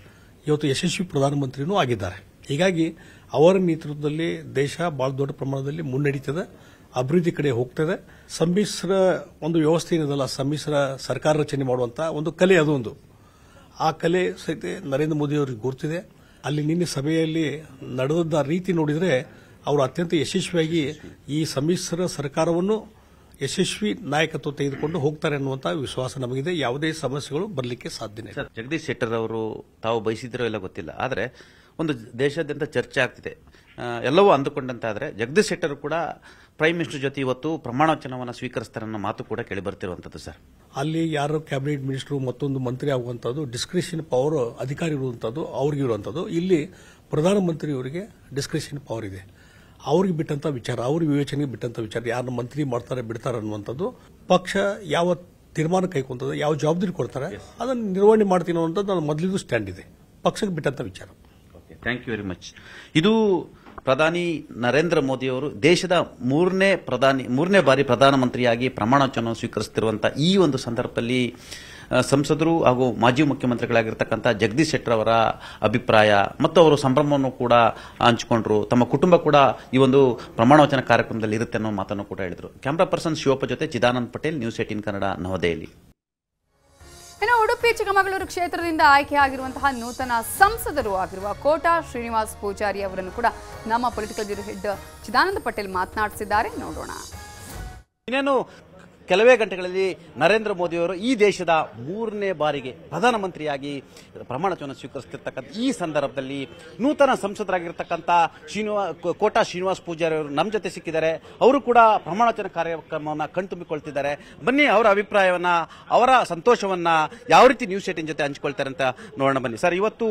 ಇವತ್ತು ಯಶಸ್ವಿ ಪ್ರಧಾನಮಂತ್ರಿನೂ ಆಗಿದ್ದಾರೆ. ಹೀಗಾಗಿ ಅವರ ನೇತೃತ್ವದಲ್ಲಿ ದೇಶ ಬಹಳ ದೊಡ್ಡ ಪ್ರಮಾಣದಲ್ಲಿ ಮುನ್ನಡೀತದೆ, ಅಭಿವೃದ್ಧಿ ಕಡೆ ಹೋಗ್ತದೆ. ಸಮ್ಮಿಶ್ರ ಒಂದು ವ್ಯವಸ್ಥೆ ಏನಿದಲ್ಲ, ಸಮ್ಮಿಶ್ರ ಸರ್ಕಾರ ರಚನೆ ಮಾಡುವಂತಹ ಒಂದು ಕಲೆ, ಅದೊಂದು ಆ ಕಲೆ ಸಹಿತ ನರೇಂದ್ರ ಮೋದಿ ಅವರಿಗೆ ಗುರುತಿದೆ. ಅಲ್ಲಿ ನಿನ್ನೆ ಸಭೆಯಲ್ಲಿ ನಡೆದ ರೀತಿ ನೋಡಿದರೆ ಅವರು ಅತ್ಯಂತ ಯಶಸ್ವಿಯಾಗಿ ಈ ಸಮ್ಮಿಶ್ರ ಸರ್ಕಾರವನ್ನು ಯಶಸ್ವಿ ನಾಯಕತ್ವ ತೆಗೆದುಕೊಂಡು ಹೋಗ್ತಾರೆ ಅನ್ನುವಂಥ ವಿಶ್ವಾಸ ನಮಗಿದೆ. ಯಾವುದೇ ಸಮಸ್ಯೆಗಳು ಬರಲಿಕ್ಕೆ ಸಾಧ್ಯನೇ ಇಲ್ಲ. ಜಗದೀಶ್ ಶೆಟ್ಟರ್ ಅವರು ತಾವು ಬಯಸಿದ್ರೋ ಇಲ್ಲ ಗೊತ್ತಿಲ್ಲ, ಆದರೆ ಒಂದು ದೇಶಾದ್ಯಂತ ಚರ್ಚೆ ಆಗ್ತಿದೆ. ಎಲ್ಲವೂ ಅಂದುಕೊಂಡಂತಾದ್ರೆ ಜಗದೀಶ್ ಶೆಟ್ಟರ್ ಕೂಡ ಪ್ರೈಮ್ ಮಿನಿಸ್ಟರ್ ಜೊತೆ ಇವತ್ತು ಪ್ರಮಾಣ ವಚನವನ್ನು ಸ್ವೀಕರಿಸ್ತಾರೆ ಅನ್ನೋ ಮಾತು ಕೂಡ ಕೇಳಿ ಬರ್ತಿರುವಂತದ್ದು ಸರ್. ಅಲ್ಲಿ ಯಾರು ಕ್ಯಾಬಿನೆಟ್ ಮಿನಿಸ್ಟರ್ ಮತ್ತೊಂದು ಮಂತ್ರಿ ಆಗುವಂತದ್ದು ಡಿಸ್ಕ್ರಿಷನ್ ಪವರ್ ಅಧಿಕಾರಿ ಇರುವಂತದ್ದು ಅವ್ರಿಗೆ ಇರುವಂತದ್ದು. ಇಲ್ಲಿ ಪ್ರಧಾನಮಂತ್ರಿಯವರಿಗೆ ಡಿಸ್ಕ್ರಿಷನ್ ಪವರ್ ಇದೆ, ಅವ್ರಿಗೆ ಬಿಟ್ಟಂತ ವಿಚಾರ, ಅವ್ರ ವಿವೇಚನೆಗೆ ಬಿಟ್ಟಂತ ವಿಚಾರ, ಯಾರನ್ನ ಮಂತ್ರಿ ಮಾಡ್ತಾರೆ ಬಿಡ್ತಾರೆ ಅನ್ನುವಂಥದ್ದು ಪಕ್ಷ ಯಾವ ತೀರ್ಮಾನ ಕೈಗೊಂತದೆ, ಯಾವ ಜವಾಬ್ದಾರಿ ಕೊಡ್ತಾರೆ ಅದನ್ನು ನಿರ್ವಹಣೆ ಮಾಡ್ತೀನಿ ಅನ್ನುವಂಥದ್ದು ನನ್ನ ಮೊದಲಿದ್ದು ಸ್ಟ್ಯಾಂಡ್ ಇದೆ, ಪಕ್ಷಕ್ಕೆ ಬಿಟ್ಟಂತ ವಿಚಾರ. Thank you very much. ಇದು ಪ್ರಧಾನಿ ನರೇಂದ್ರ ಮೋದಿ ಅವರು ದೇಶದ ಮೂರನೇ ಬಾರಿ ಪ್ರಧಾನಮಂತ್ರಿಯಾಗಿ ಪ್ರಮಾಣ ವಚನ ಸ್ವೀಕರಿಸುತ್ತಿರುವಂತಹ ಈ ಒಂದು ಸಂದರ್ಭದಲ್ಲಿ ಸಂಸದರು ಹಾಗೂ ಮಾಜಿ ಮುಖ್ಯಮಂತ್ರಿಗಳಾಗಿರ್ತಕ್ಕಂಥ ಜಗದೀಶ್ ಶೆಟ್ಟರ್ ಅವರ ಅಭಿಪ್ರಾಯ ಮತ್ತು ಅವರು ಸಂಭ್ರಮವನ್ನು ಕೂಡ ಹಂಚಿಕೊಂಡ್ರು. ತಮ್ಮ ಕುಟುಂಬ ಕೂಡ ಈ ಒಂದು ಪ್ರಮಾಣ ವಚನ ಕಾರ್ಯಕ್ರಮದಲ್ಲಿ ಇರುತ್ತೆ ಅನ್ನೋ ಮಾತನ್ನು ಕೂಡ ಹೇಳಿದರು. ಕ್ಯಾಮರಾ ಪರ್ಸನ್ ಶಿವಪ್ಪ ಜೊತೆ ಚಿದಾನಂದ್ ಪಟೇಲ್, ನ್ಯೂಸ್ 18 ಕನ್ನಡ, ನವದೆಹಲಿ. ಇನ್ನು ಉಡುಪಿ ಚಿಕ್ಕಮಗಳೂರು ಕ್ಷೇತ್ರದಿಂದ ಆಯ್ಕೆಯಾಗಿರುವಂತಹ ನೂತನ ಸಂಸದರು ಆಗಿರುವ ಕೋಟಾ ಶ್ರೀನಿವಾಸ್ ಪೂಜಾರಿ ಅವರನ್ನು ಕೂಡ ನಮ್ಮ political bureau head Chidananda Patel ಮಾತನಾಡಿಸಿದ್ದಾರೆ. ನೋಡೋಣ. ಇನ್ನೇನು ಕೆಲವೇ ಗಂಟೆಗಳಲ್ಲಿ ನರೇಂದ್ರ ಮೋದಿ ಅವರು ಈ ದೇಶದ 3ನೇ ಬಾರಿಗೆ ಪ್ರಧಾನಮಂತ್ರಿಯಾಗಿ ಪ್ರಮಾಣ ವಚನ ಸ್ವೀಕರಿಸುತ್ತಿರ್ತಕ್ಕಂಥ ಈ ಸಂದರ್ಭದಲ್ಲಿ ನೂತನ ಸಂಸದರಾಗಿರ್ತಕ್ಕಂಥ ಕೋಟಾ ಶ್ರೀನಿವಾಸ್ ಪೂಜಾರಿ ಅವರು ನಮ್ಮ ಜೊತೆ ಸಿಕ್ಕಿದ್ದಾರೆ. ಅವರು ಕೂಡ ಪ್ರಮಾಣ ವಚನ ಕಾರ್ಯಕ್ರಮವನ್ನು ಕಣ್ತುಂಬಿಕೊಳ್ತಿದ್ದಾರೆ. ಬನ್ನಿ, ಅವರ ಅಭಿಪ್ರಾಯವನ್ನ, ಅವರ ಸಂತೋಷವನ್ನ ಯಾವ ರೀತಿ ನ್ಯೂಸ್ 18 ಜೊತೆ ಹಂಚಿಕೊಳ್ತಾರೆ ಅಂತ ನೋಡೋಣ. ಬನ್ನಿ ಸರ್. ಇವತ್ತು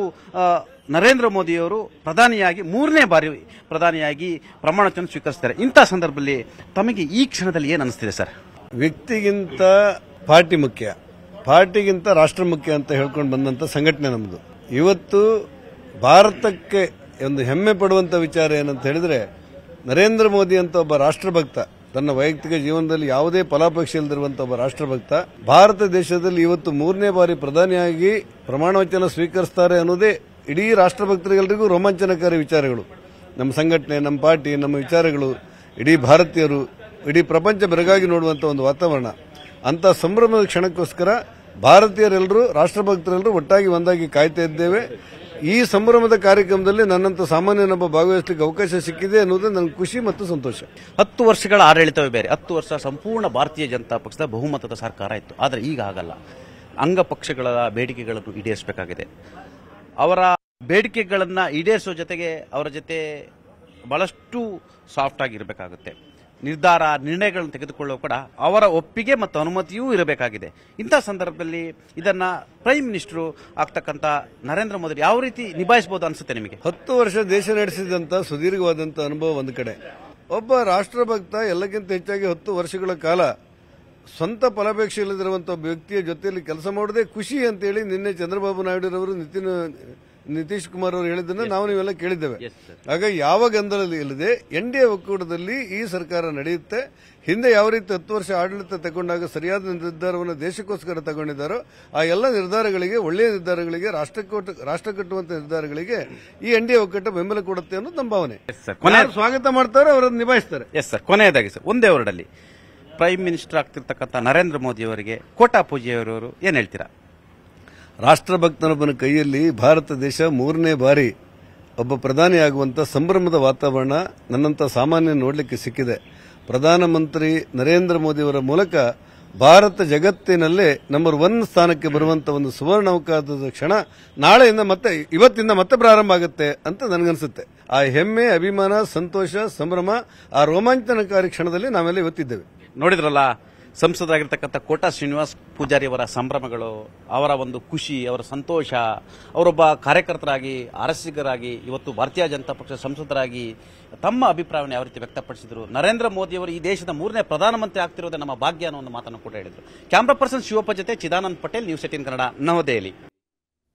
ನರೇಂದ್ರ ಮೋದಿ ಅವರು ಪ್ರಧಾನಿಯಾಗಿ 3ನೇ ಬಾರಿ ಪ್ರಧಾನಿಯಾಗಿ ಪ್ರಮಾಣ ವಚನ ಸ್ವೀಕರಿಸ್ತಾರೆ. ಇಂಥ ಸಂದರ್ಭದಲ್ಲಿ ತಮಗೆ ಈ ಕ್ಷಣದಲ್ಲಿ ಏನು ಅನಿಸ್ತಿದೆ ಸರ್? ವ್ಯಕ್ತಿಗಿಂತ ಪಾರ್ಟಿ ಮುಖ್ಯ, ಪಾರ್ಟಿಗಿಂತ ರಾಷ್ಟ್ರ ಮುಖ್ಯ ಅಂತ ಹೇಳ್ಕೊಂಡು ಬಂದಂತ ಸಂಘಟನೆ ನಮ್ಮದು. ಇವತ್ತು ಭಾರತಕ್ಕೆ ಒಂದು ಹೆಮ್ಮೆ ಪಡುವಂತ ವಿಚಾರ ಏನಂತ ಹೇಳಿದ್ರೆ, ನರೇಂದ್ರ ಮೋದಿ ಅಂತ ಒಬ್ಬ ರಾಷ್ಟ್ರಭಕ್ತ, ತನ್ನ ವೈಯಕ್ತಿಕ ಜೀವನದಲ್ಲಿ ಯಾವುದೇ ಫಲಾಪೇಕ್ಷೆ ಇಲ್ಲದಿರುವಂತ ಒಬ್ಬ ರಾಷ್ಟ್ರಭಕ್ತ ಭಾರತ ದೇಶದಲ್ಲಿ ಇವತ್ತು 3ನೇ ಬಾರಿ ಪ್ರಧಾನಿಯಾಗಿ ಪ್ರಮಾಣ ವಚನ ಸ್ವೀಕರಿಸ್ತಾರೆ ಅನ್ನೋದೇ ಇಡೀ ರಾಷ್ಟ್ರಭಕ್ತರಿಗೆಲ್ಲರಿಗೂ ರೋಮಾಂಚನಕಾರಿ ವಿಚಾರಗಳು. ನಮ್ಮ ಸಂಘಟನೆ, ನಮ್ಮ ಪಾರ್ಟಿ, ನಮ್ಮ ವಿಚಾರಗಳು ಇಡೀ ಭಾರತೀಯರು, ಇಡೀ ಪ್ರಪಂಚ ಬೆರಗಾಗಿ ನೋಡುವಂತ ಒಂದು ವಾತಾವರಣ. ಅಂತ ಸಂಭ್ರಮದ ಕ್ಷಣಕ್ಕೋಸ್ಕರ ಭಾರತೀಯರೆಲ್ಲರೂ, ರಾಷ್ಟ್ರಭಕ್ತರೆಲ್ಲರೂ ಒಟ್ಟಾಗಿ ಒಂದಾಗಿ ಕಾಯ್ತಾ ಇದ್ದೇವೆ. ಈ ಸಂಭ್ರಮದ ಕಾರ್ಯಕ್ರಮದಲ್ಲಿ ನನ್ನಂತ ಸಾಮಾನ್ಯನೊಬ್ಬ ಭಾಗವಹಿಸಲಿಕ್ಕೆ ಅವಕಾಶ ಸಿಕ್ಕಿದೆ ಅನ್ನೋದು ನನಗೆ ಖುಷಿ ಮತ್ತು ಸಂತೋಷ. 10 ವರ್ಷಗಳ ಆಡಳಿತವೇ ಬೇರೆ. 10 ವರ್ಷ ಸಂಪೂರ್ಣ ಭಾರತೀಯ ಜನತಾ ಪಕ್ಷದ ಬಹುಮತದ ಸರ್ಕಾರ ಇತ್ತು. ಆದರೆ ಈಗ ಆಗಲ್ಲ. ಅಂಗಪಕ್ಷಗಳ ಬೇಡಿಕೆಗಳನ್ನು ಈಡೇರಿಸಬೇಕಾಗಿದೆ. ಅವರ ಬೇಡಿಕೆಗಳನ್ನು ಈಡೇರಿಸುವ ಜೊತೆಗೆ ಅವರ ಜೊತೆ ಬಹಳಷ್ಟು ಸಾಫ್ಟ್ ಆಗಿರಬೇಕಾಗುತ್ತೆ. ನಿರ್ಣಯಗಳನ್ನು ತೆಗೆದುಕೊಳ್ಳುವ ಕೂಡ ಅವರ ಒಪ್ಪಿಗೆ ಮತ್ತು ಅನುಮತಿಯೂ ಇರಬೇಕಾಗಿದೆ. ಇಂಥ ಸಂದರ್ಭದಲ್ಲಿ ಇದನ್ನ ಪ್ರೈಮ್ ಮಿನಿಸ್ಟರ್ ಆಗ್ತಕ್ಕಂಥ ನರೇಂದ್ರ ಮೋದಿ ಯಾವ ರೀತಿ ನಿಭಾಯಿಸಬಹುದು ಅನ್ಸುತ್ತೆ ನಿಮಗೆ? 10 ವರ್ಷ ದೇಶ ನಡೆಸಿದಂತ ಸುದೀರ್ಘವಾದಂತ ಅನುಭವ ಒಂದು ಕಡೆ, ಒಬ್ಬ ರಾಷ್ಟ್ರಭಕ್ತ ಎಲ್ಲಕ್ಕಿಂತ ಹೆಚ್ಚಾಗಿ 10 ವರ್ಷಗಳ ಕಾಲ ಸ್ವಂತ ಫಲಾಪೇಕ್ಷೆ ಇಲ್ಲದಿರುವಂತಹ ಒಬ್ಬ ವ್ಯಕ್ತಿಯ ಜೊತೆಯಲ್ಲಿ ಕೆಲಸ ಮಾಡೋದೇ ಖುಷಿ ಅಂತೇಳಿ ನಿನ್ನೆ ಚಂದ್ರಬಾಬು ನಾಯ್ಡುರವರು ನಿತೀಶ್ ಕುಮಾರ್ ಅವರು ಹೇಳಿದ್ದನ್ನು ನಾವು ನೀವೆಲ್ಲ ಕೇಳಿದ್ದೇವೆ. ಆಗ ಯಾವ ಗೊಂದಲ ಇಲ್ಲದೆ NDA ಒಕ್ಕೂಟದಲ್ಲಿ ಈ ಸರ್ಕಾರ ನಡೆಯುತ್ತೆ. ಹಿಂದೆ ಯಾವ ರೀತಿ 10 ವರ್ಷ ಆಡಳಿತ ತಗೊಂಡಾಗ ಸರಿಯಾದ ನಿರ್ಧಾರವನ್ನು ದೇಶಕ್ಕೋಸ್ಕರ ತಗೊಂಡಿದ್ದಾರೋ ಆ ಎಲ್ಲ ನಿರ್ಧಾರಗಳಿಗೆ, ಒಳ್ಳೆಯ ನಿರ್ಧಾರಗಳಿಗೆ, ರಾಷ್ಟ್ರ ಕಟ್ಟುವಂತ ನಿರ್ಧಾರಗಳಿಗೆ ಈ NDA ಒಕ್ಕೂಟ ಬೆಂಬಲ ಕೊಡುತ್ತೆ ಅನ್ನೋದು ನಮ್ಮ ಭಾವನೆ. ಸ್ವಾಗತ ಮಾಡ್ತಾರೆ, ಅವರನ್ನು ನಿಭಾಯಿಸ್ತಾರೆ. Yes sir. ಕೊನೆಯದಾಗಿ ಸರ್, ಒಂದೇ ವರ್ಡಲ್ಲಿ ಪ್ರೈಮ್ ಮಿನಿಸ್ಟರ್ ಆಗ್ತಿರ್ತಕ್ಕಂಥ ನರೇಂದ್ರ ಮೋದಿ ಅವರಿಗೆ ಕೋಟಾ ಪೂಜಾರಿಯವರು ಏನ್ ಹೇಳ್ತೀರಾ? ರಾಷ್ಟ್ರಭಕ್ತನೊಬ್ಬನ ಕೈಯಲ್ಲಿ ಭಾರತ ದೇಶ 3ನೇ ಬಾರಿ ಒಬ್ಬ ಪ್ರಧಾನಿಯಾಗುವಂಥ ಸಂಭ್ರಮದ ವಾತಾವರಣ ನನ್ನಂಥ ಸಾಮಾನ್ಯ ನೋಡಲಿಕ್ಕೆ ಸಿಕ್ಕಿದೆ. ಪ್ರಧಾನಮಂತ್ರಿ ನರೇಂದ್ರ ಮೋದಿಯವರ ಮೂಲಕ ಭಾರತ ಜಗತ್ತಿನಲ್ಲೇ ನಂಬರ್ 1 ಸ್ಥಾನಕ್ಕೆ ಬರುವಂತ ಒಂದು ಸುವರ್ಣಾವಕಾಶದ ಕ್ಷಣ ನಾಳೆಯಿಂದ ಇವತ್ತಿಂದ ಮತ್ತೆ ಪ್ರಾರಂಭ ಆಗುತ್ತೆ ಅಂತ ನನಗನ್ಸುತ್ತೆ. ಆ ಹೆಮ್ಮೆ, ಅಭಿಮಾನ, ಸಂತೋಷ, ಸಂಭ್ರಮ, ಆ ರೋಮಾಂಚನಕಾರಿ ಕ್ಷಣದಲ್ಲಿ ನಾವೆಲ್ಲ ಇವತ್ತಿದ್ದೇವೆ. ನೋಡಿದ್ರಲ್ಲ, ಸಂಸದರಾಗಿರ್ತಕ್ಕಂಥ ಕೋಟಾ ಶ್ರೀನಿವಾಸ್ ಪೂಜಾರಿ ಅವರ ಸಂಭ್ರಮಗಳು, ಅವರ ಒಂದು ಖುಷಿ, ಅವರ ಸಂತೋಷ, ಅವರೊಬ್ಬ ಕಾರ್ಯಕರ್ತರಾಗಿ, ಆರಸಿಗರಾಗಿ, ಇವತ್ತು ಭಾರತೀಯ ಜನತಾ ಪಕ್ಷ ಸಂಸದರಾಗಿ ತಮ್ಮ ಅಭಿಪ್ರಾಯವನ್ನು ಯಾವ ರೀತಿ ವ್ಯಕ್ತಪಡಿಸಿದರು. ನರೇಂದ್ರ ಮೋದಿ ಅವರು ಈ ದೇಶದ 3ನೇ ಪ್ರಧಾನಮಂತ್ರಿ ಆಗ್ತಿರೋದೇ ನಮ್ಮ ಭಾಗ್ಯ ಅನ್ನೋ ಒಂದು ಮಾತನ್ನು ಕೂಡ ಹೇಳಿದರು. ಕ್ಯಾಮರಾ ಪರ್ಸನ್ ಶಿವಪ್ಪ ಜೊತೆ ಚಿದಾನಂದ್ ಪಟೇಲ್, ನ್ಯೂಸ್ 18 ಕನ್ನಡ, ನವದೆಹಲಿ.